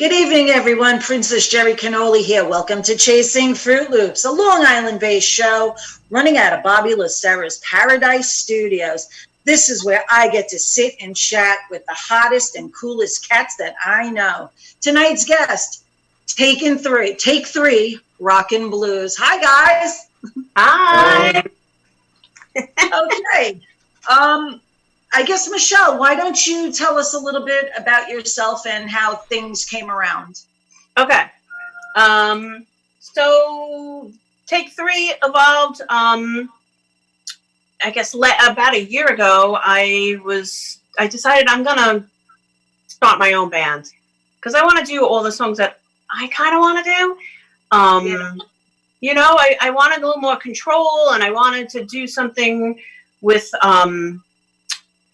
Good evening, everyone. Princess Jerry Cannoli here. Welcome to Chasing Fruit Loops, a Long Island-based show running out of Bobby Lucera's Paradise Studios. This is where I get to sit and chat with the hottest and coolest cats that I know. Tonight's guest, Take Three, Rockin' Blues. Hi, guys. Hi. Okay. I guess, Michelle, why don't you tell us a little bit about yourself and how things came around? Okay. So Take Three evolved, I guess about a year ago. I decided I'm going to start my own band because I want to do all the songs that I kind of want to do. You know, I wanted a little more control, and I wanted to do something with,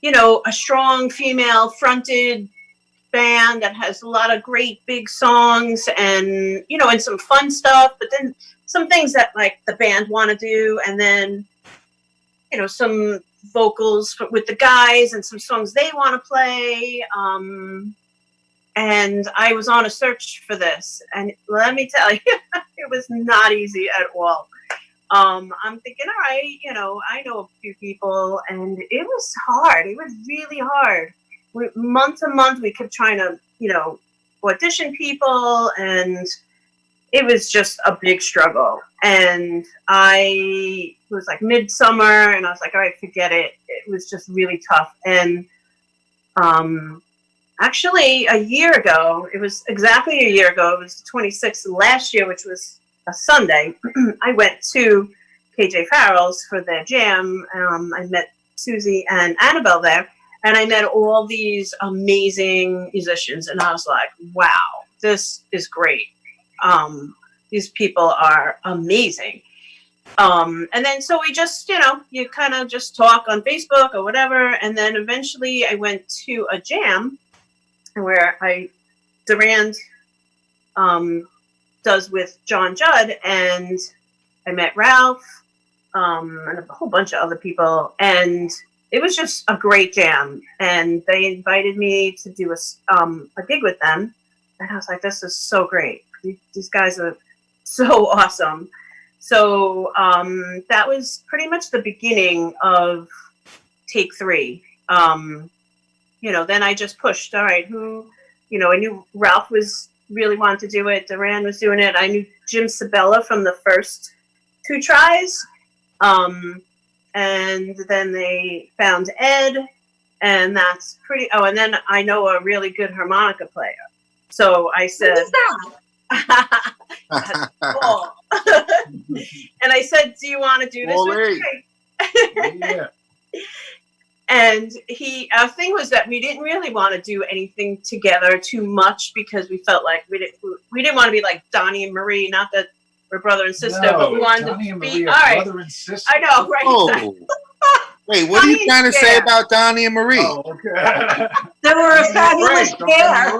you know, a strong female fronted band that has a lot of great big songs and, you know, and some fun stuff, but then some things that like the band want to do. And then, you know, some vocals with the guys and some songs they want to play. And I was on a search for this, and let me tell you, it was not easy at all. I'm thinking, all right, you know, I know a few people, and it was hard. It was really hard. Month to month, we kept trying to, you know, audition people, and it was just a big struggle. And it was like midsummer, and I was like, all right, forget it. It was just really tough. And actually, a year ago, it was exactly a year ago, it was the 26th of last year, which was a Sunday, I went to KJ Farrell's for their jam. I met Susie and Annabelle there, and I met all these amazing musicians, and I was like, wow, this is great. These people are amazing. And then so we just, you know, you kind of just talk on Facebook or whatever, and then eventually I went to a jam where Durand does with John Judd, and I met Ralph and a whole bunch of other people, and it was just a great jam. And they invited me to do a gig with them, and I was like, this is so great. These guys are so awesome. So that was pretty much the beginning of Take Three. You know, then I just pushed, all right, who, you know, I knew Ralph really wanted to do it. Durand was doing it. I knew Jim Sabella from the first two tries. And then they found Ed, and that's pretty, and then I know a really good harmonica player. So I said, that's cool. And I said, do you want to do this with me? Yeah. And our thing was that we didn't really want to do anything together too much because we felt like we didn't want to be like Donnie and Marie. Not that we're brother and sister, but we wanted Donnie to and be Marie are brother and sister. I know, right? Oh. Wait, what are you trying to say about Donnie and Marie? Oh, okay. They were a fabulous pair.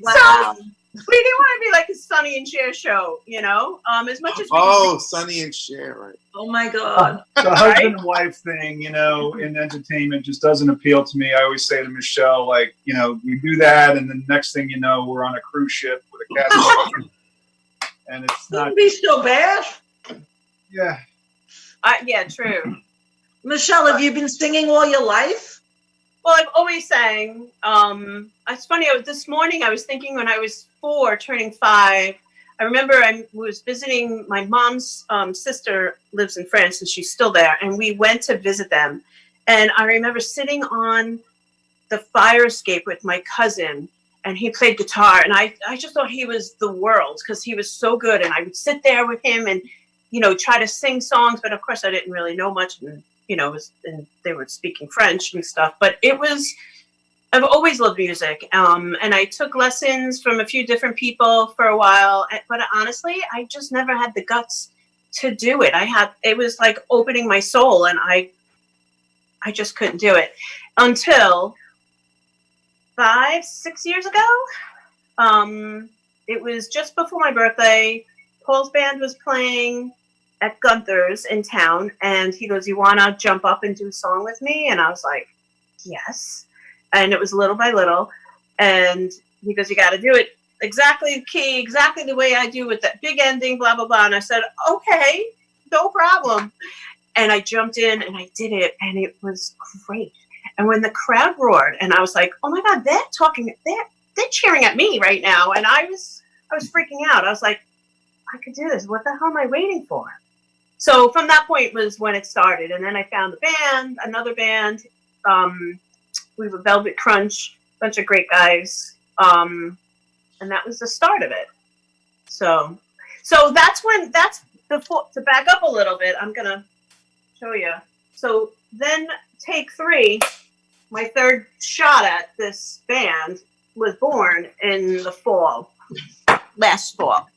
Wow. So, we didn't want to be like a Sonny and Cher show, you know, as much as we Sonny and Cher, right? Oh my God. The husband and wife thing, you know, in entertainment just doesn't appeal to me. I always say to Michelle, like, you know, we do that, and the next thing you know, we're on a cruise ship with a cat. And it's not. Wouldn't be so bad. Yeah. Yeah, true. Michelle, have you been singing all your life? Well, I've always sang. It's funny. This morning I was thinking when I was 4, turning 5. I remember I was visiting my mom's sister lives in France, and she's still there. And we went to visit them. And I remember sitting on the fire escape with my cousin, and he played guitar. And I just thought he was the world because he was so good. And I would sit there with him and, you know, try to sing songs. But of course, I didn't really know much. And, you know, and they were speaking French and stuff. But I've always loved music. And I took lessons from a few different people for a while. But honestly, I just never had the guts to do it. It was like opening my soul, and I just couldn't do it until 5-6 years ago. It was just before my birthday. Paul's band was playing at Gunther's in town, and he goes, "You want to jump up and do a song with me?" And I was like, yes. And it was little by little. And he goes, you got to do it exactly the key, exactly the way I do with that big ending, blah, blah, blah. And I said, okay, no problem. And I jumped in and I did it, and it was great. And when the crowd roared, and I was like, oh my God, they're cheering at me right now. And I was freaking out. I was like, I could do this. What the hell am I waiting for? So from that point was when it started. And then I found another band. We were Velvet Crunch, a bunch of great guys. And that was the start of it. So that's to back up a little bit, I'm going to show you. So then take 3, my third shot at this band was born in the fall, last fall.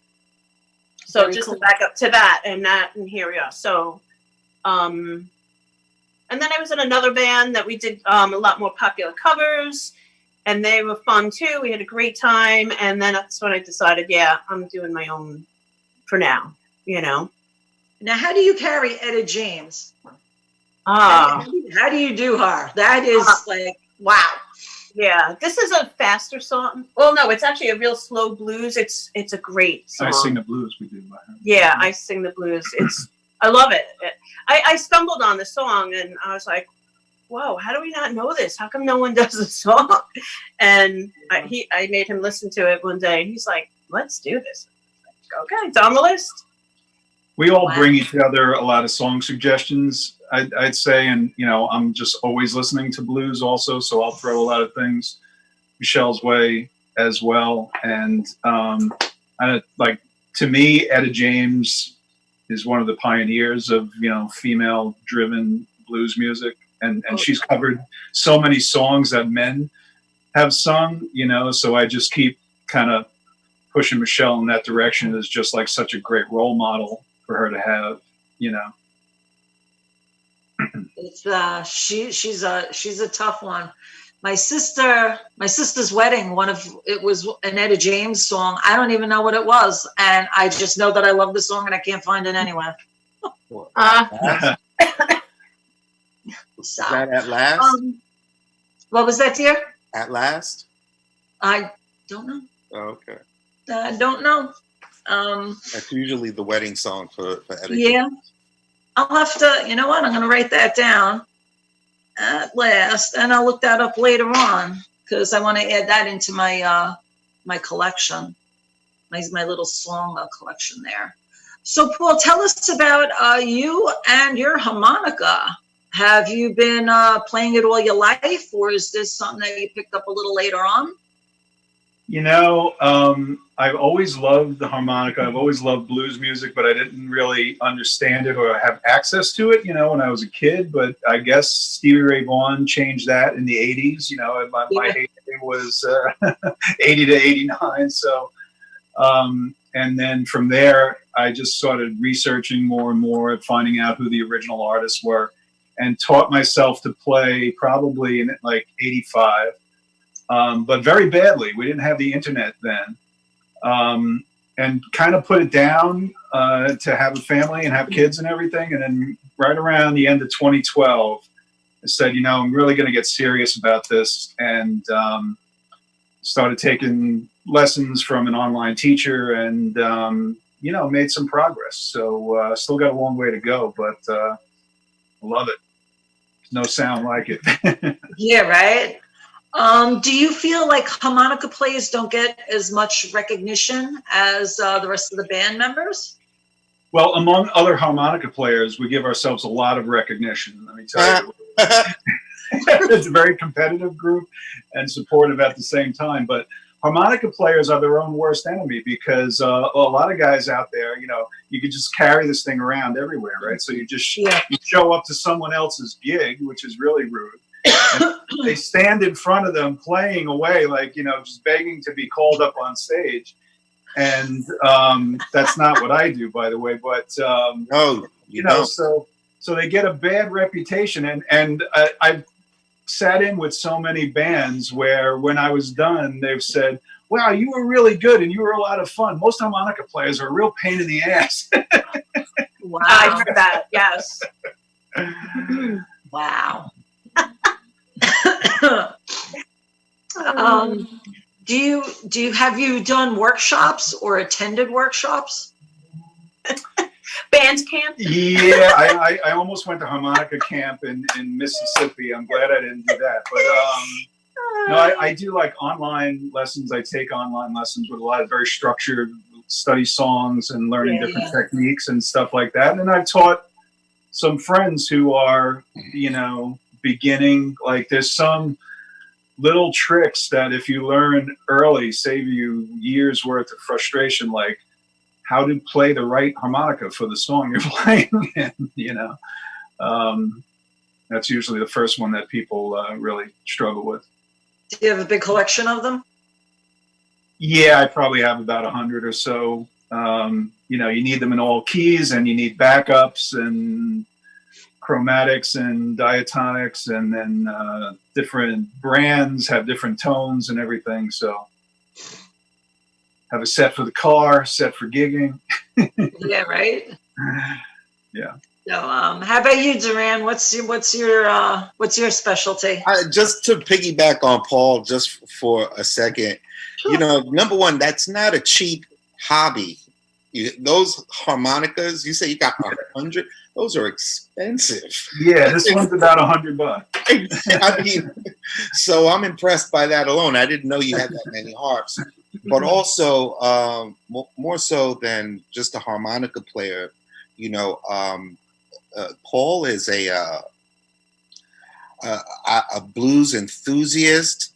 So Very just cool. to back up to that, and here we are. So, and then I was in another band that we did a lot more popular covers, and they were fun too. We had a great time, and then that's when I decided, yeah, I'm doing my own for now, you know. Now, how do you carry Etta James? Ah, How do you do her? That is like, wow. yeah. This is a faster song. Well, no, it's actually a real slow blues. It's a great song. I sing the blues. We do. Yeah, I sing the blues. I love it. I stumbled on the song and I was like, whoa, how do we not know this? How come no one does this song? And I made him listen to it one day, and he's like, let's do this. Okay, it's on the list. We all bring each other a lot of song suggestions, I'd say, and I'm just always listening to blues also, so I'll throw a lot of things Michelle's way as well. And to me, Etta James is one of the pioneers of female-driven blues music, and she's covered so many songs that men have sung, so I just keep kind of pushing Michelle in that direction as just like such a great role model for her to have, It's she's a tough one. My sister's wedding, it was an Etta James song. I don't even know what it was, and I just know that I love the song and I can't find it anywhere. Is that At Last? What was that, dear? At Last? I don't know. Oh, okay. I don't know. That's usually the wedding song for Etta. Yeah. I'll have to, you know what? I'm going to write that down At Last, and I'll look that up later on because I want to add that into my my collection, my little song collection there. So, Paul, tell us about you and your harmonica. Have you been playing it all your life, or is this something that you picked up a little later on? I've always loved the harmonica. I've always loved blues music, but I didn't really understand it or have access to it, when I was a kid. But I guess Stevie Ray Vaughan changed that in the 80s. My heyday was 80 to 89. So, and then from there, I just started researching more and more, finding out who the original artists were, and taught myself to play probably in like 85. But very badly. We didn't have the internet then. And kind of put it down to have a family and have kids and everything. And then right around the end of 2012, I said, I'm really going to get serious about this, and started taking lessons from an online teacher and, made some progress. So still got a long way to go, but love it. No sound like it. Yeah, right. Do you feel like harmonica players don't get as much recognition as the rest of the band members? Well, among other harmonica players, we give ourselves a lot of recognition. Let me tell you. It's a very competitive group and supportive at the same time. But harmonica players are their own worst enemy because a lot of guys out there, you could just carry this thing around everywhere, right? So you just you show up to someone else's gig, which is really rude. And they stand in front of them playing away, like, just begging to be called up on stage. And that's not what I do, by the way. But, No, you know, so they get a bad reputation. And I've sat in with so many bands where when I was done, they've said, wow, you were really good and you were a lot of fun. Most harmonica players are a real pain in the ass. Wow. I heard that. Yes. Wow. have you done workshops or attended workshops? Band camp? Yeah, I almost went to harmonica camp in Mississippi. I'm glad I didn't do that. But no, I do like online lessons. I take online lessons with a lot of very structured study songs and learning different techniques and stuff like that. And I've taught some friends who are, beginning. Like there's some little tricks that if you learn early, save you years worth of frustration, like how to play the right harmonica for the song you're playing. That's usually the first one that people really struggle with. Do you have a big collection of them? Yeah, I probably have about 100 or so. You need them in all keys, and you need backups and chromatics and diatonics, and then different brands have different tones and everything. So have a set for the car, set for gigging. Yeah, right. Yeah. So, how about you, Duran? What's your specialty? Just to piggyback on Paul, just for a second, number one, that's not a cheap hobby. Those harmonicas, you say you got 100. Those are expensive. Yeah, this one's about $100. I mean, so I'm impressed by that alone. I didn't know you had that many harps. But also, more so than just a harmonica player, Paul is a blues enthusiast.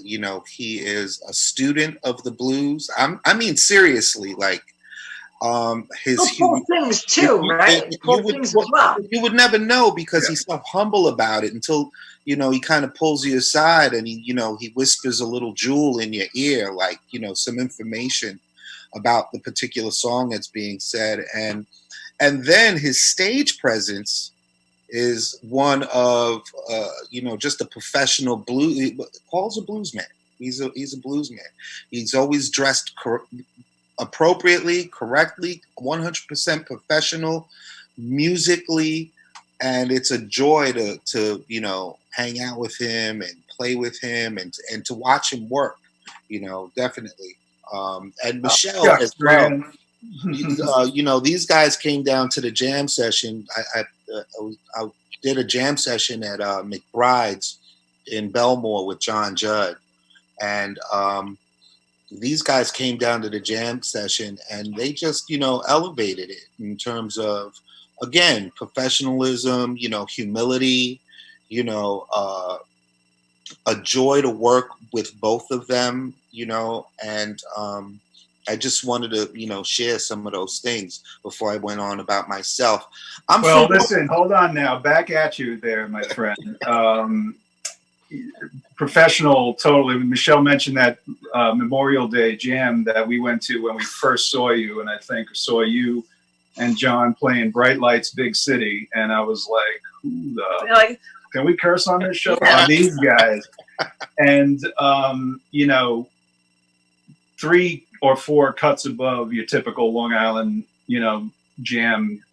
He is a student of the blues. I mean, seriously, like cool things too, right? Cool things as well. You would never know because he's so humble about it until he kind of pulls you aside and he whispers a little jewel in your ear, like some information about the particular song that's being said, and then his stage presence is one of just a professional blues. Paul's a bluesman. He's a bluesman. He's always dressed appropriately, correctly, 100% professional, musically, and it's a joy to hang out with him and play with him and to watch him work. Definitely. And Michelle as well. These guys came down to the jam session. I did a jam session at McBride's in Belmore with John Judd, and these guys came down to the jam session and they just, elevated it in terms of, again, professionalism, humility, a joy to work with both of them, and I just wanted to, share some of those things before I went on about myself. Listen, hold on now. Back at you there, my friend. Professional, totally. Michelle mentioned that Memorial Day jam that we went to when we first saw you, and I think saw you and John playing Bright Lights, Big City, and I was like, who the... Can we curse on this show? Yeah. These guys. And, 3 or 4 cuts above your typical Long Island, jam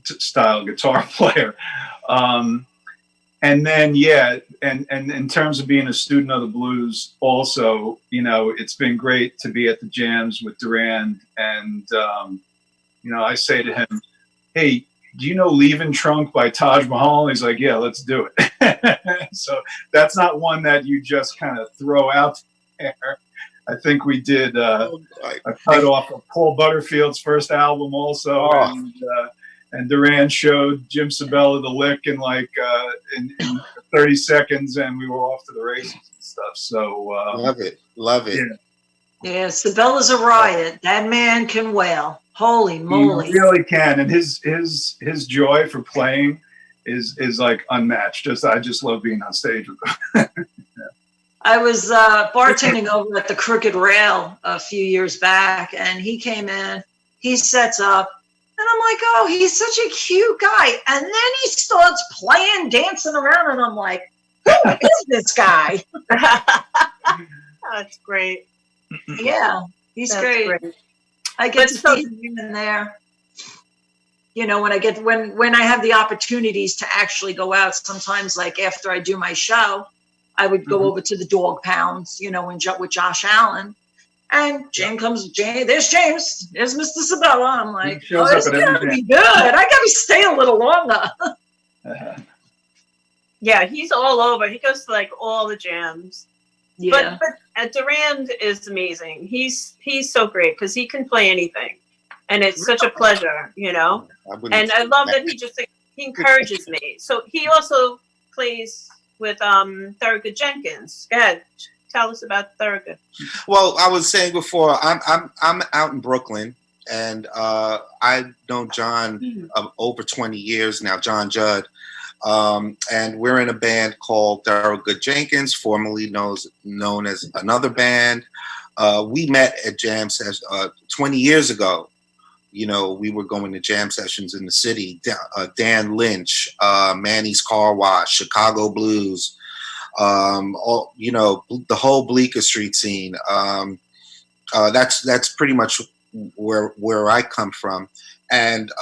style guitar player. And then, and in terms of being a student of the blues also, it's been great to be at the jams with Duran. And, I say to him, hey, do you know Leavin' Trunk by Taj Mahal? He's like, yeah, let's do it. So that's not one that you just kind of throw out there. I think we did a cut off of Paul Butterfield's first album also. And Duran showed Jim Sabella the lick in in 30 seconds, and we were off to the races and stuff. So love it. Yeah, Sabella's a riot. That man can wail. Holy moly! He really can, and his joy for playing is like unmatched. I just love being on stage with him. I was bartending over at the Crooked Rail a few years back, and he came in. He sets up. And I'm like, oh, he's such a cute guy. And then he starts playing, dancing around, and I'm like, who is this guy? That's great. Yeah, he's great. I get to see him in there. When I have the opportunities to actually go out, sometimes like after I do my show, I would go over to the dog pounds, you know, with Josh Allen. And there's James. There's Mr. Sabella. I'm like, shows oh, it's up at every gonna be good. I gotta stay a little longer. Yeah, he's all over. He goes to like all the jams. Yeah. But Durand is amazing. He's so great because he can play anything, and it's such a pleasure, you know. And I love that he encourages me. So he also plays with Thurgood Jenkins. Go ahead, tell us about Thurgood. Well, I was saying before, I'm out in Brooklyn, and I've known John over 20 years now, John Judd. And we're in a band called Thurgood Jenkins, formerly known as another band. We met at jam sessions 20 years ago. You know, we were going to jam sessions in the city. Dan Lynch, Manny's Car Wash, Chicago Blues, all, you know, the whole Bleecker Street scene. That's pretty much where I come from. And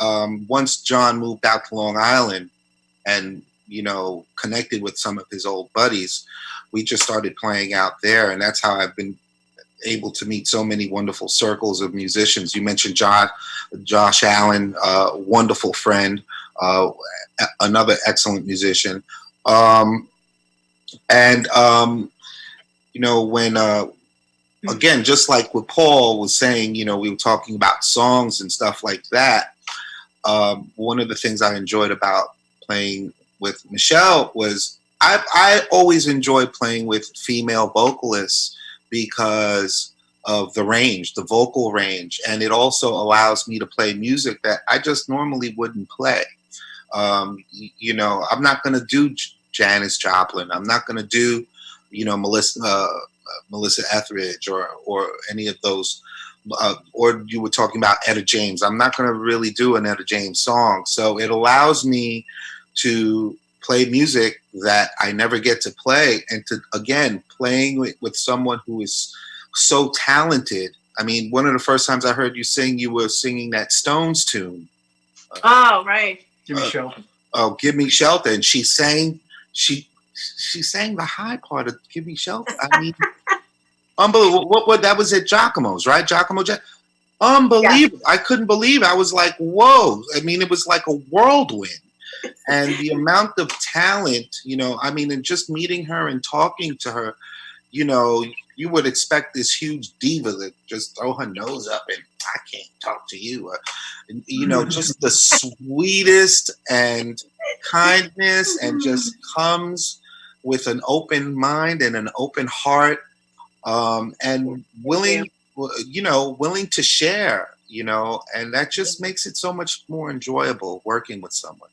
once John moved out to Long Island, and, you know, connected with some of his old buddies, we just started playing out there. And that's how I've been able to meet so many wonderful circles of musicians. You mentioned Josh Allen, wonderful friend, another excellent musician. You know, when, again, just like what Paul was saying, you know, we were talking about songs and stuff like that. One of the things I enjoyed about playing with Michelle was I always enjoy playing with female vocalists because of the range, the vocal range, and it also allows me to play music that I just normally wouldn't play. You know, I'm not going to do Janis Joplin. I'm not going to do, you know, Melissa Etheridge or any of those. Or you were talking about Etta James. I'm not going to really do an Etta James song. So it allows me to play music that I never get to play, and to, again, playing with someone who is so talented. I mean, one of the first times I heard you sing, you were singing that Stones tune. Oh, right. Give me shelter. Oh, Give Me Shelter. And she sang the high part of Give Me Shelter. I mean, unbelievable. What that was at Giacomo's, right? Unbelievable. Yeah. I couldn't believe it. I was like, whoa. I mean, it was like a whirlwind. And the amount of talent, you know, I mean, and just meeting her and talking to her, you know, you would expect this huge diva that just throw her nose up and I can't talk to you. You know, just the sweetest and kindness, and just comes with an open mind and an open heart, and willing to share, you know, and that just makes it so much more enjoyable working with someone.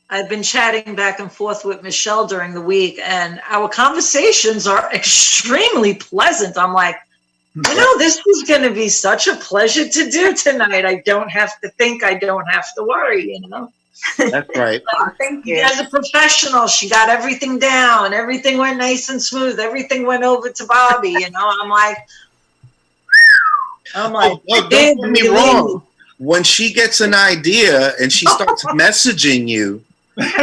I've been chatting back and forth with Michelle during the week, and our conversations are extremely pleasant. I'm like, you know, this is going to be such a pleasure to do tonight. I don't have to think. I don't have to worry, you know. That's right. Thank you. As a professional, she got everything down. Everything went nice and smooth. Everything went over to Bobby, you know. I'm like, don't get me wrong. When she gets an idea and she starts messaging you, that's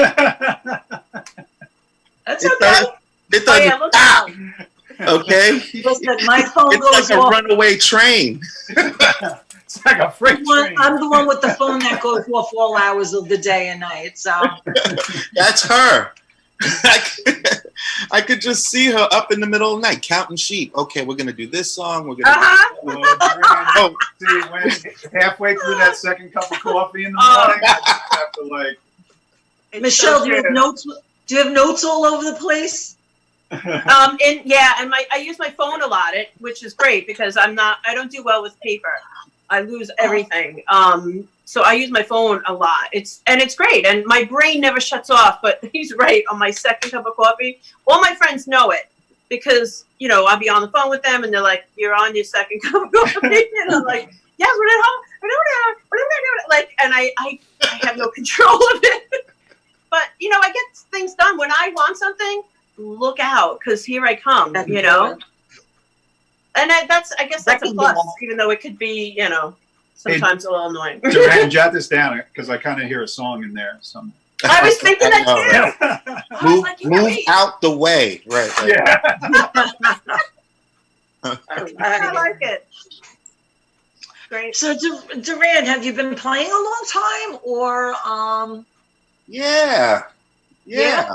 okay. It doesn't stop. Okay? Listen, my phone it's goes like a off. Runaway train. It's like a freight train. I'm the one with the phone that goes off all hours of the day and night. So that's her. I could just see her up in the middle of the night counting sheep. Okay, we're gonna do this song. We're gonna. See, when halfway through that second cup of coffee in the morning, I just have to like. Michelle, do you have notes? Do you have notes all over the place? And I use my phone a lot, which is great because I don't do well with paper. I lose everything. So I use my phone a lot. It's great, and my brain never shuts off. But he's right. On my second cup of coffee, all my friends know it because, you know, I'll be on the phone with them, and they're like, "You're on your second cup of coffee," and I'm like, "Yes, we're at home. Like, and I have no control of it. But, you know, I get things done. When I want something, look out, because here I come, you know? And I guess that's a plus, even though it could be, you know, sometimes a little annoying. Durand, jot this down, because I kind of hear a song in there. I was thinking I know, that too. right? I was Move, like, move wait. out the way. Right. Yeah. All I right. like it. Great. So, Duran, have you been playing a long time, or Yeah. Yeah.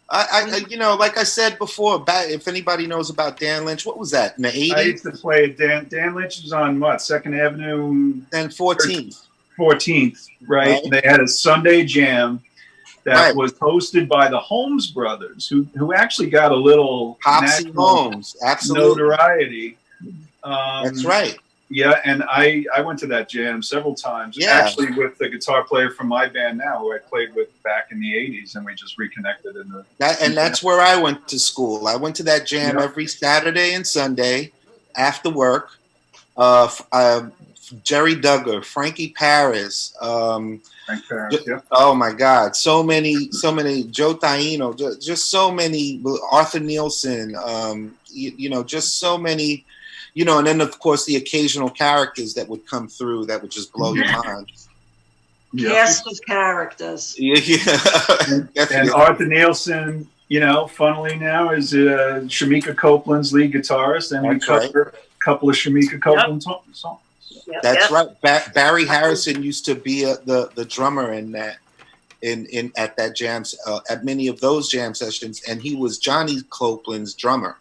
Like I said before, if anybody knows about Dan Lynch, what was that in the I 80s? used to play at Dan Lynch was on what, 2nd Avenue, Then 14th. 14th, right? Right. They had a Sunday jam that Right. was hosted by the Holmes brothers, who actually got a little Popsy national Holmes, absolutely. notoriety. That's right. Yeah, and I went to that jam several times. Yeah. Actually, with the guitar player from my band now, who I played with back in the '80s, and we just reconnected in the. That's where I went to school. I went to that jam every Saturday and Sunday after work. Jerry Duggar, Frankie Paris. Frank Paris, yeah. Oh my God, so many. Joe Taino, just so many. Arthur Nielsen. Just so many. And then of course the occasional characters that would come through that would just blow your mind. cast of characters? And Arthur Nielsen, funnily now is Shamika Copeland's lead guitarist, and we cover a couple of Shamika Copeland songs. That's right. Barry Harrison used to be the drummer in that, at that jam, at many of those jam sessions, and he was Johnny Copeland's drummer.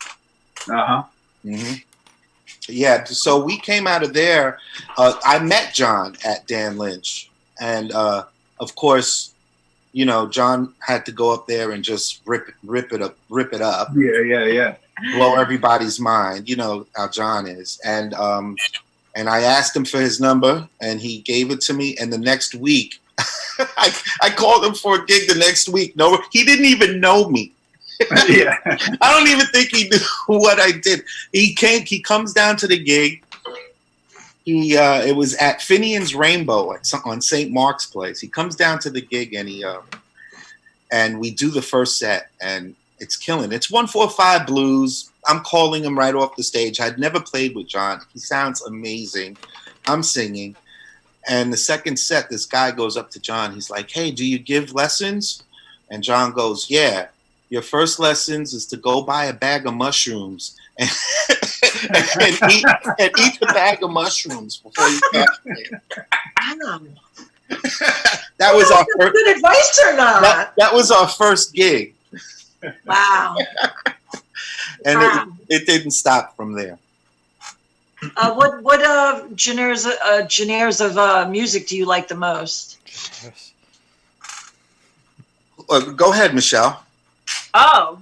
Mm-hmm. Yeah. So we came out of there. I met John at Dan Lynch, and of course, John had to go up there and just rip it up. Yeah. Blow everybody's mind. You know how John is, and I asked him for his number, and he gave it to me. And the next week, I called him for a gig the next week. No, he didn't even know me. Yeah. I don't even think he knew what I did. He comes down to the gig. It was at Finian's Rainbow on St. Mark's Place. He comes down to the gig, and we do the first set, and it's killing. It's 145 blues. I'm calling him right off the stage. I'd never played with John. He sounds amazing. I'm singing. And the second set, this guy goes up to John. He's like, "Hey, do you give lessons?" And John goes, "Yeah. Your first lessons is to go buy a bag of mushrooms and eat the bag of mushrooms before you catch me." That was our first. Good advice or not? That was our first gig. Wow. And it didn't stop from there. What genres of music do you like the most? Go ahead, Michelle. Oh,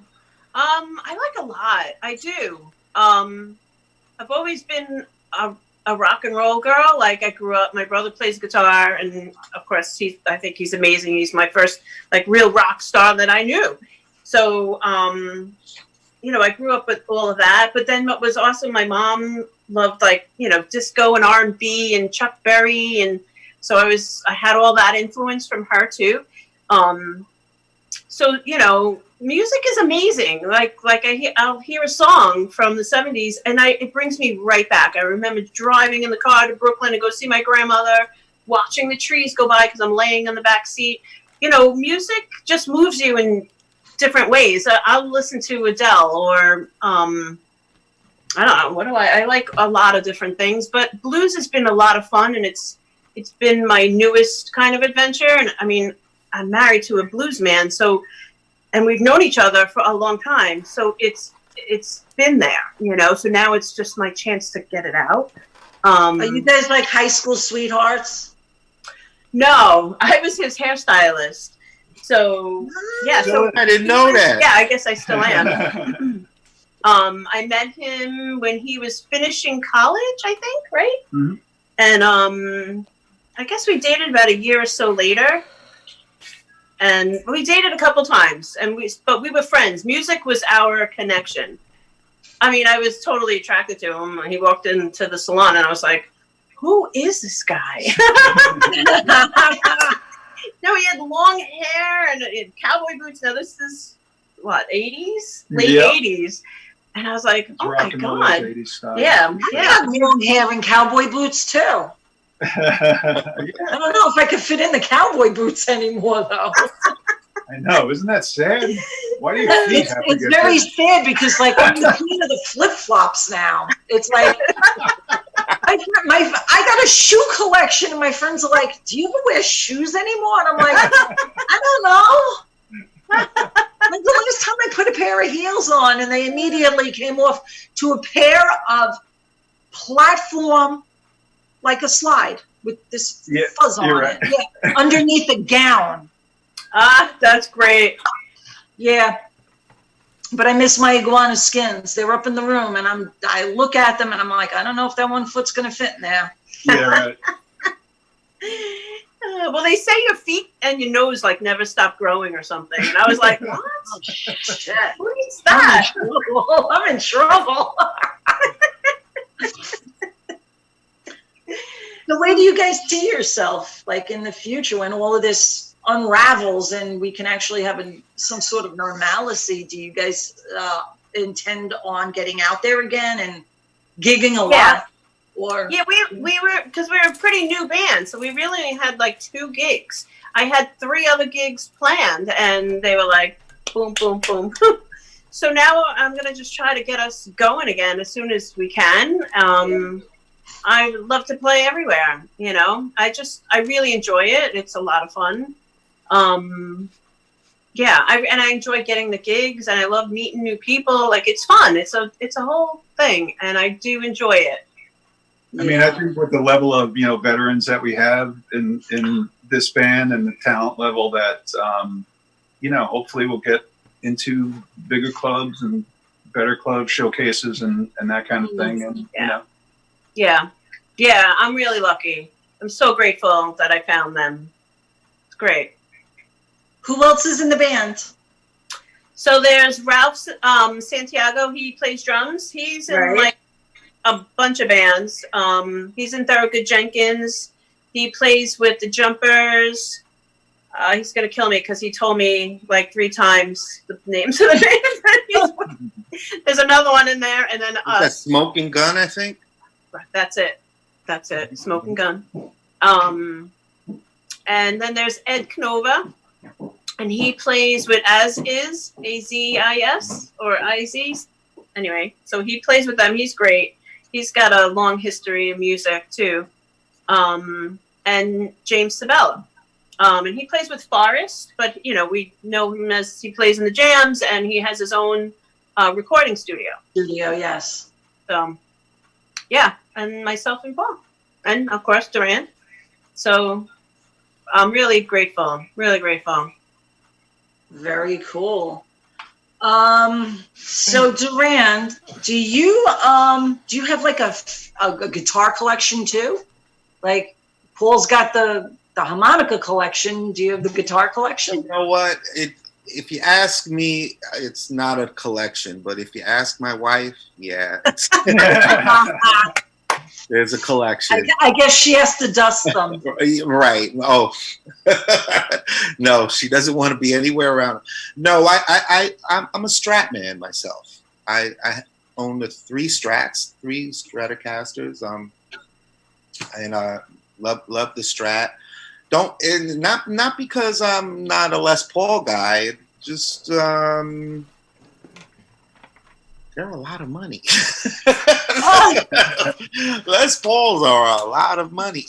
I like a lot. I do. I've always been a rock and roll girl. Like I grew up, my brother plays guitar, and of course I think he's amazing. He's my first real rock star that I knew. So, I grew up with all of that. But then what was awesome, my mom loved disco and R&B and Chuck Berry, and so I had all that influence from her too. So music is amazing. I'll hear a song from the 70s, and it brings me right back. I remember driving in the car to Brooklyn to go see my grandmother, watching the trees go by because I'm laying in the back seat. Music just moves you in different ways. I'll listen to Adele or I don't know. I like a lot of different things, but blues has been a lot of fun, and it's been my newest kind of adventure. And I mean, I'm married to a blues man, and we've known each other for a long time. So it's been there, so now it's just my chance to get it out. Are you guys like high school sweethearts? No, I was his hairstylist. So yeah, I didn't know that. Yeah, I guess I still am. I met him when he was finishing college, I think, right? Mm-hmm. And I guess we dated about a year or so later. And we dated a couple times, but we were friends. Music was our connection. I mean, I was totally attracted to him. He walked into the salon, and I was like, "Who is this guy?" No, he had long hair and cowboy boots. Now this is what, 80s, late 80s, and I was like, "Oh my god!" Yeah. I have long hair and cowboy boots too. I don't know if I could fit in the cowboy boots anymore, though. I know, isn't that sad? Why do your feet have to It's get very big? sad because, like, I'm the queen of the flip flops now. It's like I got a shoe collection, and my friends are like, "Do you ever wear shoes anymore?" And I'm like, "I don't know." Like the last time I put a pair of heels on, and they immediately came off to a pair of platform, like a slide with this fuzz on right. it, underneath a gown. Ah, that's great. Yeah. But I miss my iguana skins. They were up in the room, and I look at them, and I'm like, I don't know if that one foot's gonna fit in there. Yeah, right. Well, they say your feet and your nose like never stop growing or something, and I was like, what? Oh, shit. What is that? I'm in trouble. So where do you guys see yourself, like, in the future when all of this unravels and we can actually have some sort of normalcy? Do you guys intend on getting out there again and gigging a lot? Or yeah, we were, because we're a pretty new band, so we really only had like 2 gigs. I had 3 other gigs planned, and they were like boom, boom, boom. So now I'm gonna just try to get us going again as soon as we can. I love to play everywhere, you know. I really enjoy it. It's a lot of fun. Yeah, I enjoy getting the gigs, and I love meeting new people. Like, it's fun. It's a whole thing, and I do enjoy it. I mean, I think with the level of, you know, veterans that we have in this band and the talent level that, you know, hopefully we'll get into bigger clubs and better club showcases and that kind of thing. And, you know. Yeah, I'm really lucky. I'm so grateful that I found them. It's great. who else is in the band? So there's Ralph Santiago. He plays drums. He's in like a bunch of bands. He's in Thorogood Jenkins. He plays with the Jumpers. He's gonna kill me because he told me like 3 times the names of the bands. There's another one in there, and then us. That Smoking Gun, I think. That's it. Smoking Gun. And then there's Ed Canova, and he plays with As Is, AZIS, or IZ. Anyway, so he plays with them. He's great. He's got a long history of music, too. And James Sabella. And he plays with Forrest, but, you know, we know him as he plays in the jams, and he has his own recording studio. Yes. So, yeah, and myself and Paul. And, of course, Duran. So, I'm really grateful. Really grateful. Very cool. So Duran, do you have like a guitar collection too? Like Paul's got the harmonica collection. Do you have the guitar collection? You know what? If you ask me, it's not a collection. But if you ask my wife, yeah, there's a collection. I guess she has to dust them. Right. Oh, no, she doesn't want to be anywhere around. No, I'm a Strat man myself. I own the 3 Stratocasters. And I love the Strat. Not because I'm not a Les Paul guy. Just they're a lot of money. Les Pauls are a lot of money,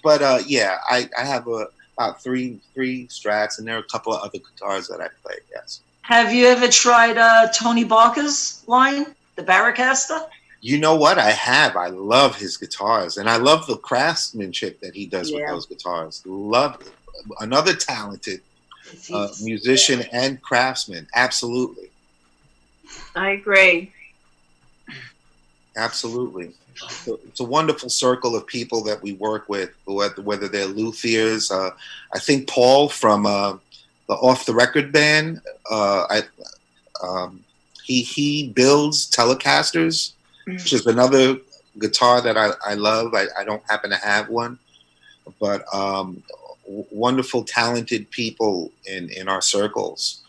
but yeah, I have about three Strats, and there are a couple of other guitars that I play. Yes. Have you ever tried Tony Barker's line, the Barracaster? You know what? I have. I love his guitars, and I love the craftsmanship that he does with those guitars. Love it. Another talented musician and craftsman. Absolutely. I agree. Absolutely. It's a wonderful circle of people that we work with, whether they're luthiers. I think Paul from the Off the Record band, he builds Telecasters, which is another guitar that I love. I don't happen to have one, but wonderful, talented people in our circles.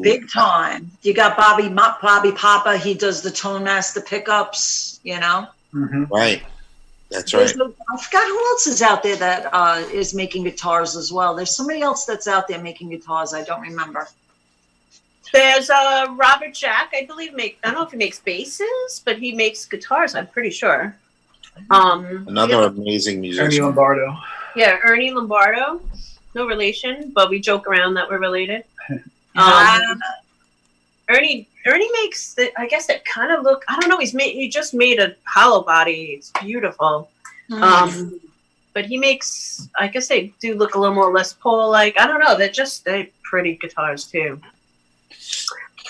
Big time. You got Bobby Papa. He does the Tone Master pickups, you know? Mm-hmm. Right. That's right. I forgot who else is out there that is making guitars as well. There's somebody else that's out there making guitars. I don't remember. There's Robert Jack, I believe. I don't know if he makes basses, but he makes guitars. I'm pretty sure. Another amazing Ernie musician. Lombardo. Yeah, Ernie Lombardo. No relation, but we joke around that we're related. Ernie makes I guess it kind of look. I don't know. He just made a hollow body. It's beautiful. But he makes. I guess they do look a little more Les Paul like. I don't know. They're pretty guitars too.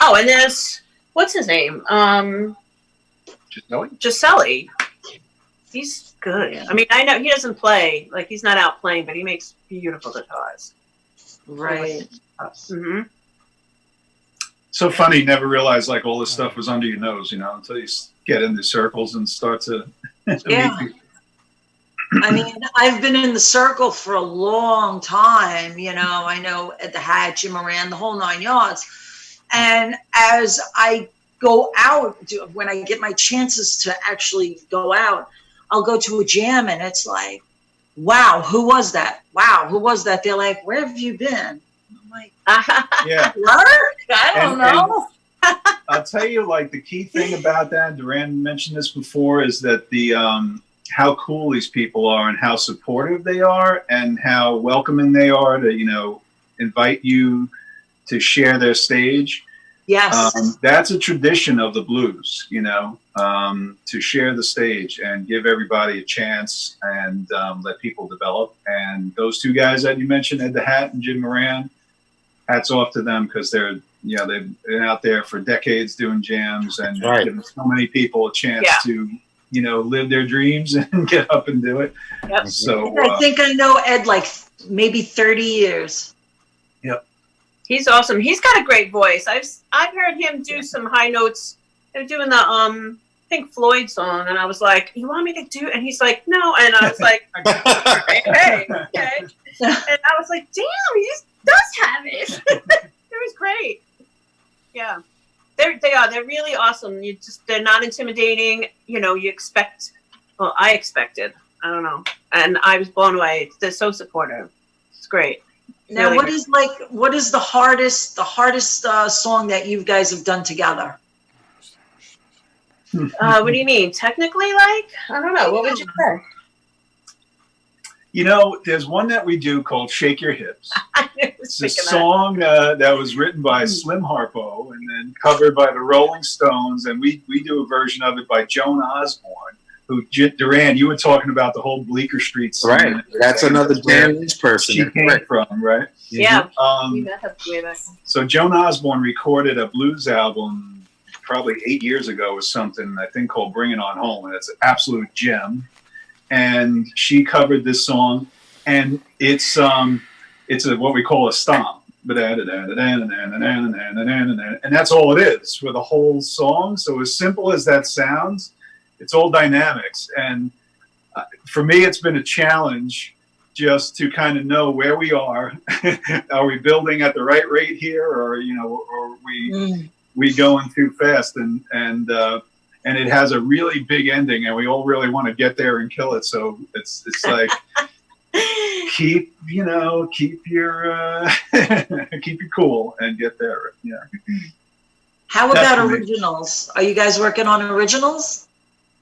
Oh, and there's what's his name? Giuseppe. He's good. I mean, I know he doesn't play, like he's not out playing, but he makes beautiful guitars. Right. Mm-hmm. So funny, you never realized like all this stuff was under your nose, until you get in the circles and start to meet people. I mean, I've been in the circle for a long time, I know at the Hat, Jim Moran, the whole 9 yards. And as I go out, when I get my chances to actually go out, I'll go to a jam and it's like, wow, who was that? Wow, who was that? They're like, where have you been? I'm like, yeah. What? I don't know. I'll tell you, like, the key thing about that, Duran mentioned this before, is that how cool these people are and how supportive they are and how welcoming they are to, invite you to share their stage. Yes. That's a tradition of the blues, to share the stage and give everybody a chance and let people develop. And those two guys that you mentioned, Ed the Hat and Jim Moran, hats off to them because they've been out there for decades doing jams and giving so many people a chance to, live their dreams and get up and do it. Yep. So I think I know Ed like maybe 30 years. Yep. He's awesome. He's got a great voice. I've heard him do some high notes. They're doing the Pink Floyd song, and I was like, "You want me to do?" And he's like, "No." And I was like, "Hey, okay." And I was like, "Damn, he just does have it." It was great. Yeah, they are. They're really awesome. They're not intimidating. You expect. Well, I expected. I don't know, and I was blown away. They're so supportive. It's great. Now, Really what is the hardest song that you guys have done together? What do you mean? Technically, like? I don't know. What would you say? There's one that we do called Shake Your Hips. It's a It's song that was written by Slim Harpo and then covered by the Rolling Stones. And we do a version of it by Joan Osborne, who, Duran, you were talking about the whole Bleecker Street scene. Right. That's another Danish person. She came from, right? Yeah. Um, We met her way back. So Joan Osborne recorded a blues album probably 8 years ago or something, I think, called Bring It On Home. And it's an absolute gem. And she covered this song, and it's what we call a stomp. And that's all it is for the whole song. So as simple as that sounds, it's all dynamics. And for me, it's been a challenge just to kind of know where we are. Are we building at the right rate here, or are we going too fast? And it has a really big ending, and we all really want to get there and kill it. So it's like keep your keep your cool and get there. Yeah. How about Definitely. originals? Are you guys working on originals?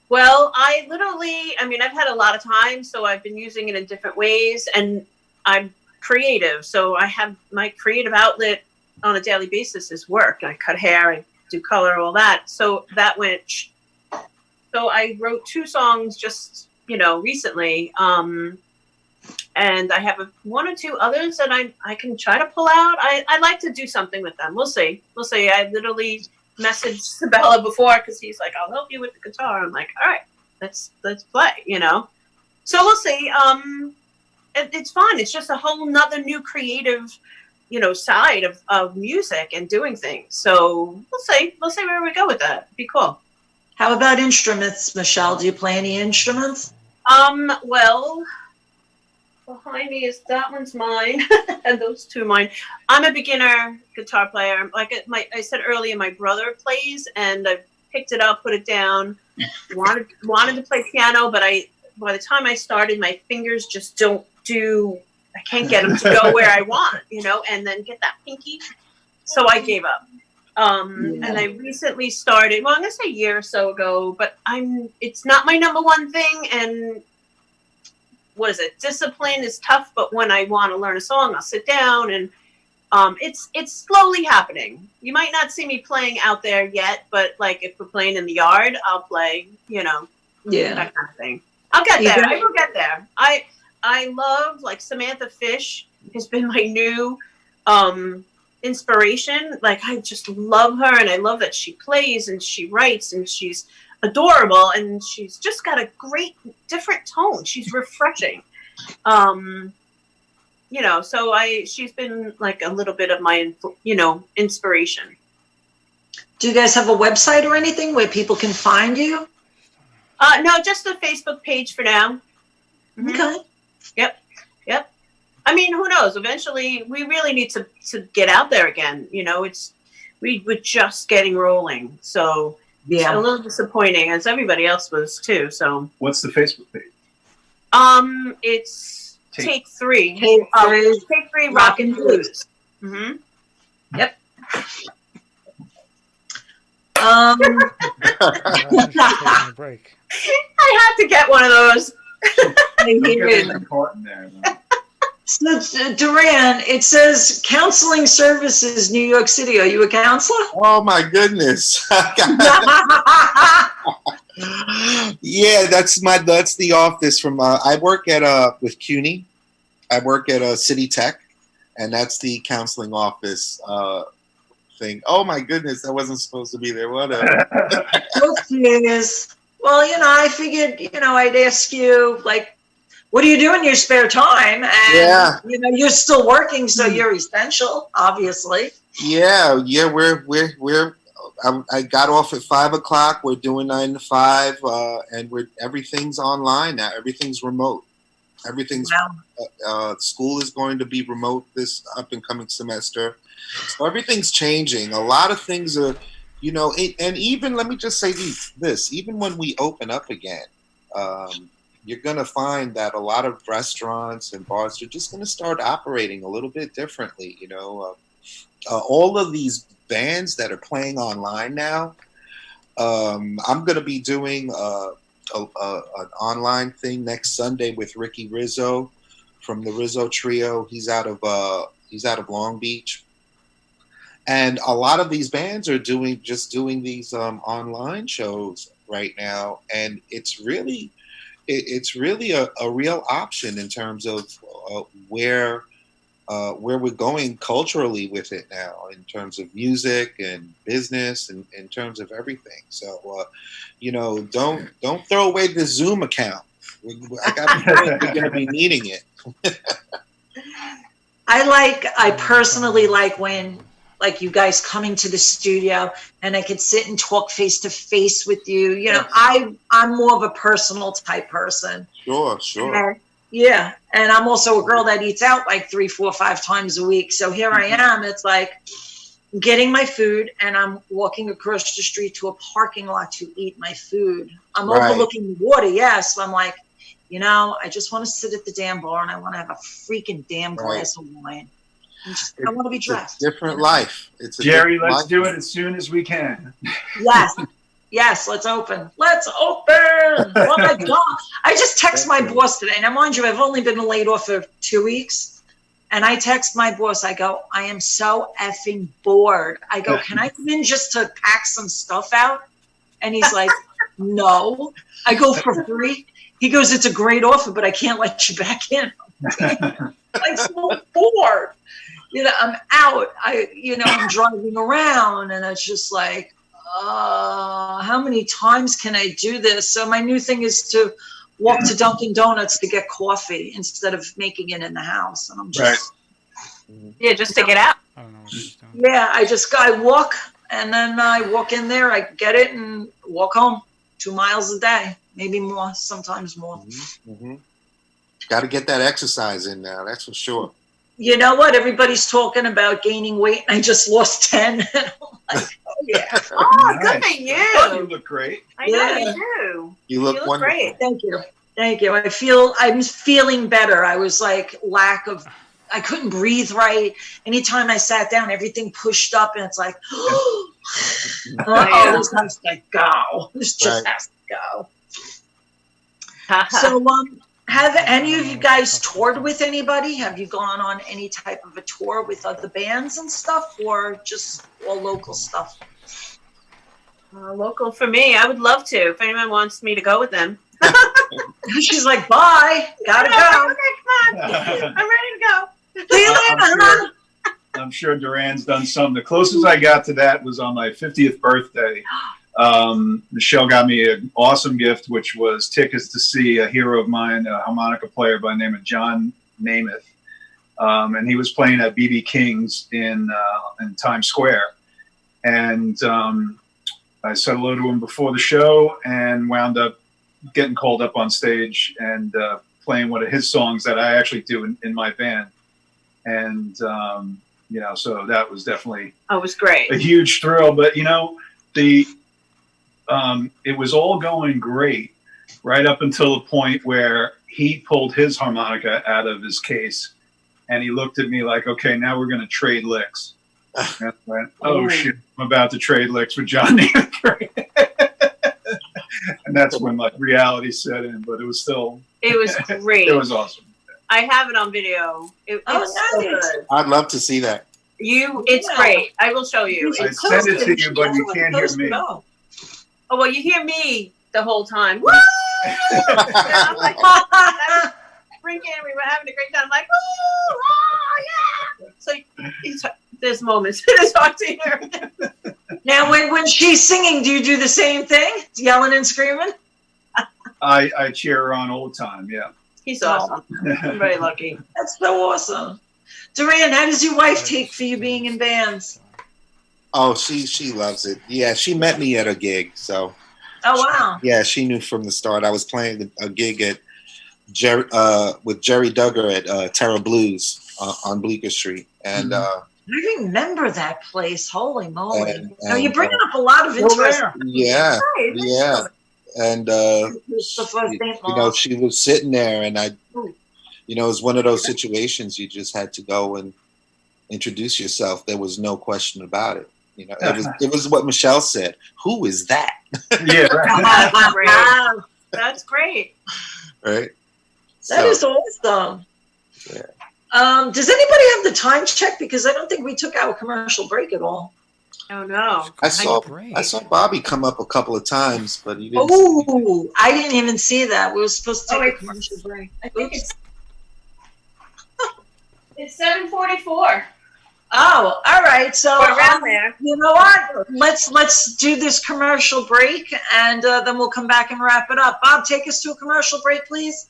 Well, I've had a lot of time, so I've been using it in different ways, and I'm creative. So I have my creative outlet on a daily basis is work. I cut hair, I do color, all that. So that went. So I wrote 2 songs just, recently. And I have one or 2 others that I can try to pull out. I like to do something with them. We'll see. I literally messaged Sabella before because he's like, I'll help you with the guitar. I'm like, all right, let's play, So we'll see. It's fun. It's just a whole nother new creative, side of music and doing things. So we'll see. We'll see where we go with that. It'd be cool. How about instruments, Michelle? Do you play any instruments? Well, behind me is that one's mine, and those 2 mine. I'm a beginner guitar player. Like I said earlier, my brother plays, and I picked it up, put it down. Wanted to play piano, but by the time I started, my fingers just don't do. I can't get them to go where I want, and then get that pinky. So I gave up. And I recently started. Well, I'm gonna say a year or so ago, but it's not my number one thing. And what is it? Discipline is tough, but when I want to learn a song, I'll sit down and. It's slowly happening. You might not see me playing out there yet, but like if we're playing in the yard, I'll play, that kind of thing. I'll get there. I will get there. I love, like, Samantha Fish has been my new inspiration. Like, I just love her, and I love that she plays and she writes, and she's adorable, and she's just got a great different tone. She's refreshing. So she's been like a little bit of my, inspiration. Do you guys have a website or anything where people can find you? No, just a Facebook page for now. Mm-hmm. Okay. Yep. I mean, who knows? Eventually, we really need to get out there again. We're just getting rolling. So it's a little disappointing, as everybody else was too. So what's the Facebook page? It's Take 3. Take 3 Rockin' Blues. Mm-hmm. Yep. Break. I had to get one of those. So, Duran, it says Counseling Services, New York City. Are you a counselor? Oh my goodness. Yeah, that's the office from I work at with CUNY. I work at City Tech, and that's the counseling office thing. Oh my goodness, that wasn't supposed to be there. Whatever. Well, I figured, I'd ask you, like, what do you do in your spare time? And you're still working, so you're essential, obviously. Yeah, we're I got off at 5 o'clock. We're doing 9 to 5, and everything's online now. Everything's remote. School is going to be remote this up and coming semester. So everything's changing. A lot of things are, and even, let me just say this, even when we open up again, you're going to find that a lot of restaurants and bars are just going to start operating a little bit differently. All of these bands that are playing online now, I'm going to be doing an online thing next Sunday with Ricky Rizzo from the Rizzo Trio. He's out of Long Beach, and a lot of these bands are doing these online shows right now, and it's really a real option in terms of where we're going culturally with it now, in terms of music and business and in terms of everything. So, don't throw away the Zoom account. We're going to be needing it. I personally like when, like, you guys coming to the studio and I could sit and talk face to face with you. I'm more of a personal type person. Sure. And I'm also a girl that eats out like 3, 4, 5 times a week. So here I am. It's like getting my food, and I'm walking across the street to a parking lot to eat my food. I'm overlooking the water, yes. But I'm like, I just want to sit at the damn bar, and I want to have a freaking damn glass of wine. I want to be dressed. It's a different life. Jerry, let's do it as soon as we can. Yes, let's open. Oh my God. I just text my boss today. Now, mind you, I've only been laid off for 2 weeks. And I text my boss. I go, I am so effing bored. I go, can I come in just to pack some stuff out? And he's like, no. I go, for free? He goes, it's a great offer, but I can't let you back in. I'm so bored. I'm out. I'm driving around, and it's just like, how many times can I do this? So my new thing is to walk to Dunkin' Donuts to get coffee instead of making it in the house. And I'm just just to get out. I don't know. I walk, and then I walk in there, I get it, and walk home. 2 miles a day, maybe more, sometimes more. Mm-hmm. Got to get that exercise in now. That's for sure. You know what? Everybody's talking about gaining weight, and I just lost 10. And I'm like, oh yeah. Oh, nice. Good for you. You look great. I know you do. You look wonderful. great. Thank you. Thank you. I'm feeling better. I was like I couldn't breathe right. Anytime I sat down, everything pushed up and it's like, oh, this has to go. This just has to go. So, have any of you guys toured with anybody? Have you gone on any type of a tour with other bands and stuff, or just all local stuff? Local for me. I would love to. If anyone wants me to go with them. She's like, bye. Gotta go. Okay, come on. I'm ready to go. See you later. I'm sure Duran's done some. The closest I got to that was on my 50th birthday. Michelle got me an awesome gift, which was tickets to see a hero of mine, a harmonica player by the name of John Namath. And he was playing at BB King's in Times Square. And I said hello to him before the show and wound up getting called up on stage and playing one of his songs that I actually do in my band. And, so that was definitely it was great. A huge thrill. But, it was all going great right up until the point where he pulled his harmonica out of his case and he looked at me like, okay, now we're going to trade licks. And I went, oh shit, I'm about to trade licks with John Namath. And that's when like reality set in, but it was great. It was awesome. I have it on video. It's so good. I'd love to see that. It's great. I will show you. I sent it to you, but you can't hear me. Oh, well, you hear me the whole time. Woo! I'm like, drinking, we were having a great time. I'm like, woo! Oh, yeah! So there's moments. It's hard to hear. Now, when she's singing, do you do the same thing? Yelling and screaming? I cheer her on all the time, yeah. He's awesome. I'm very lucky. That's so awesome. Duran, how does your wife take for you being in bands? Oh, she loves it. Yeah, she met me at a gig, so. Oh, wow. Yeah, she knew from the start. I was playing a gig with Jerry Duggar at Terra Blues on Bleecker Street, and I remember that place. Holy moly! Now you're bringing up a lot of interest. Yeah, yeah, and she was sitting there, and it was one of those situations you just had to go and introduce yourself. There was no question about it. It was what Michelle said. Who is that? Yeah, right. That's great. Right. That is awesome. Yeah. Does anybody have the time check? Because I don't think we took our commercial break at all. Oh no! I saw Bobby come up a couple of times, but he didn't. Oh, I didn't even see that. We were supposed to take a commercial break. I think it's 7:44. Oh, all right. So we're around there. You know what? Let's do this commercial break, and then we'll come back and wrap it up. Bob, take us to a commercial break, please.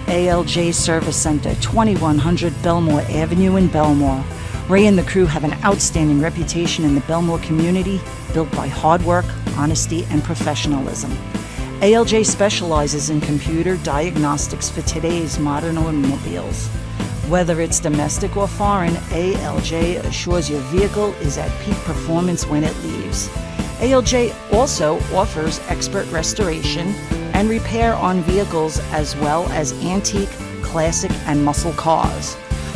ALJ Service Center, 2100 Belmore Avenue in Belmore. Ray and the crew have an outstanding reputation in the Belmore community, built by hard work, honesty, and professionalism. ALJ specializes in computer diagnostics for today's modern automobiles. Whether it's domestic or foreign, ALJ assures your vehicle is at peak performance when it leaves. ALJ also offers expert restoration and repair on vehicles as well as antique, classic, and muscle cars.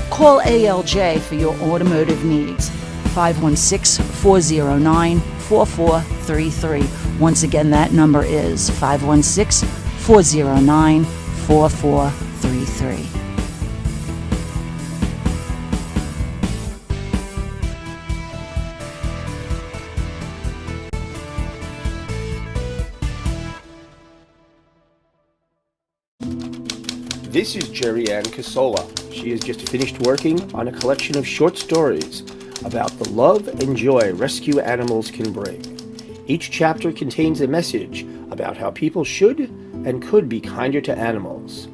Call ALJ for your automotive needs. 516-409-4433. Once again, that number is 516-409-4433. This is Jerry Ann Casola. She has just finished working on a collection of short stories about the love and joy rescue animals can bring. Each chapter contains a message about how people should and could be kinder to animals.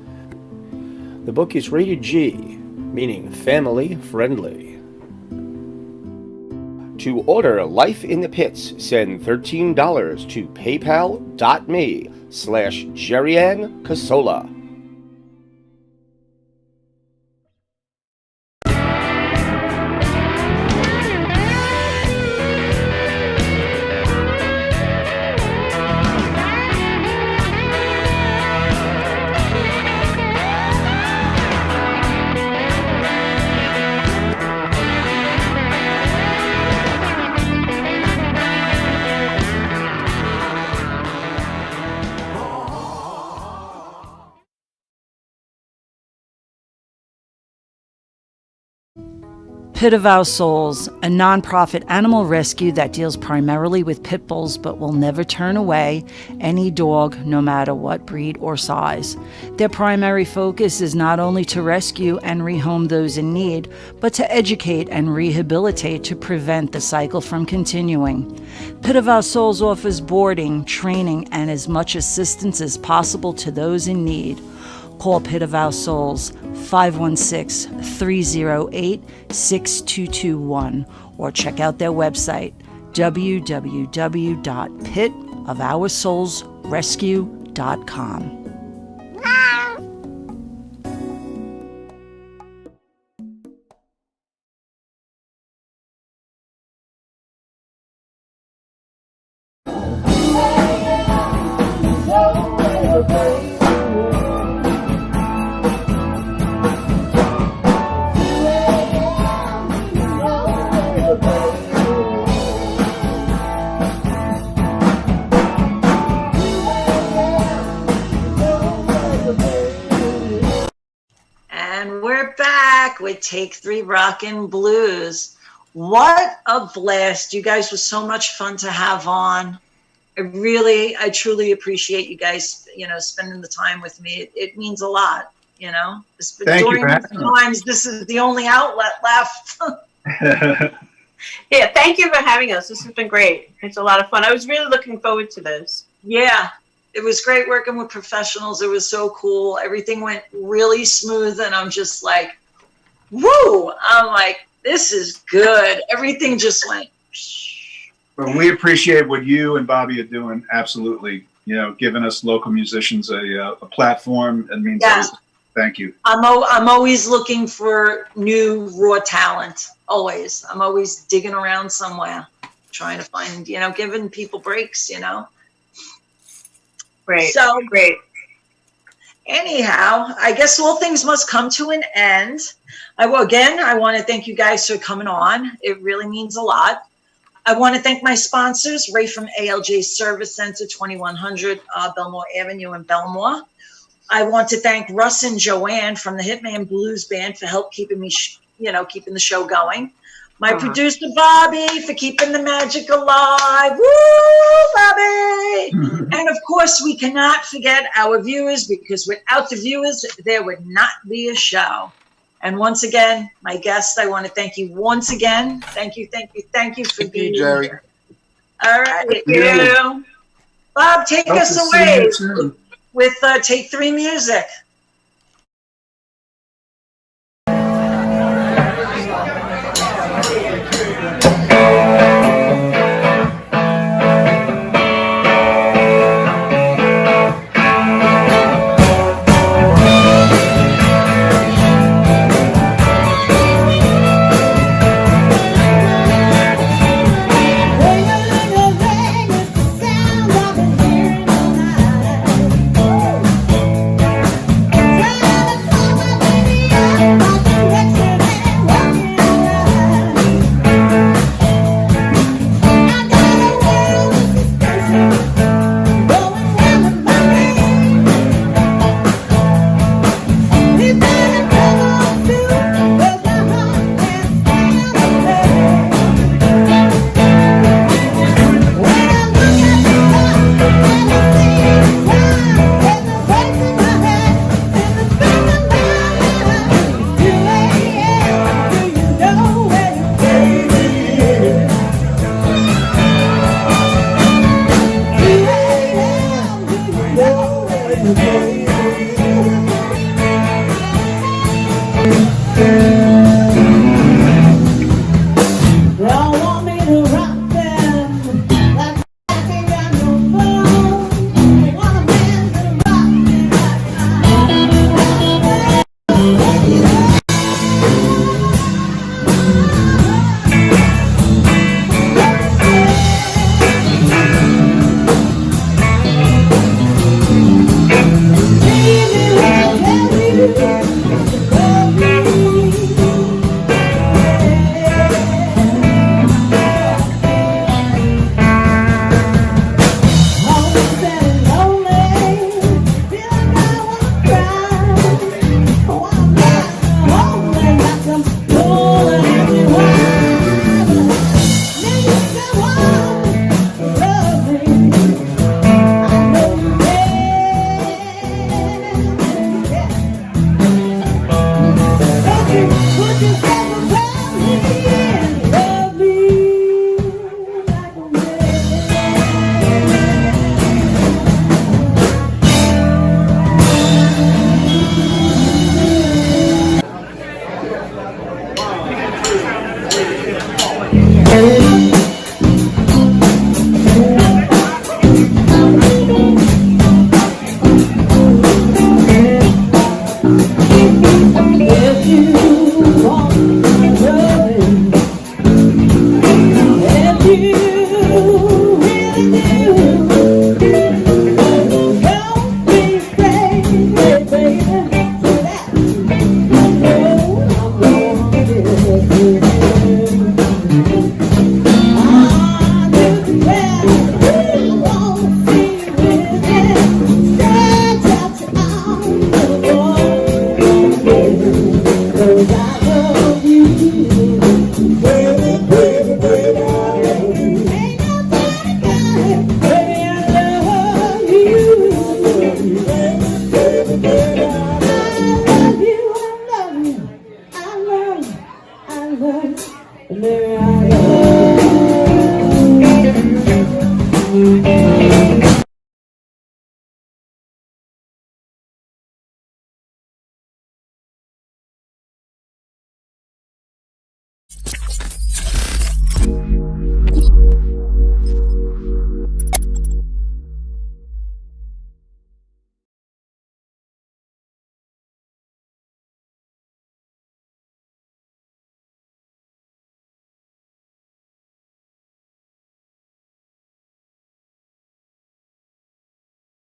The book is rated G, meaning family friendly. To order Life in the Pits, send $13 to paypal.me/Jerry-Ann Casola. Pit of Our Souls, a nonprofit animal rescue that deals primarily with pit bulls but will never turn away any dog, no matter what breed or size. Their primary focus is not only to rescue and rehome those in need, but to educate and rehabilitate to prevent the cycle from continuing. Pit of Our Souls offers boarding, training, and as much assistance as possible to those in need. Call Pit of Our Souls 516-308-6221 or check out their website www.pitofoursoulsrescue.com. And we're back with Take 3 Rockin' Blues. What a blast. You guys were so much fun to have on. I truly appreciate you guys, spending the time with me. It means a lot, Thank you During for these times, this is the only outlet left. Yeah, thank you for having us. This has been great. It's a lot of fun. I was really looking forward to this. Yeah, it was great working with professionals. It was so cool. Everything went really smooth, and I'm just like, woo! I'm like, this is good. Everything just went. But we appreciate what you and Bobby are doing. Absolutely. Giving us local musicians a platform. It means everything. Thank you. I'm always looking for new raw talent. Always. I'm always digging around somewhere, trying to find, giving people breaks, Great. So great. Anyhow, I guess all things must come to an end. I want to thank you guys for coming on. It really means a lot. I want to thank my sponsors, Ray from ALJ Service Center, 2100 Belmore Avenue in Belmore. I want to thank Russ and Joanne from the Hitman Blues Band for help keeping me, keeping the show going. My producer, Bobby, for keeping the magic alive. Woo, Bobby! And of course, we cannot forget our viewers, because without the viewers, there would not be a show. And once again, my guest, I want to thank you once again. Thank you for being Jerry. here. All right. Thank you. Bob, take Hope us to see away you soon. with Take 3 music. Hey.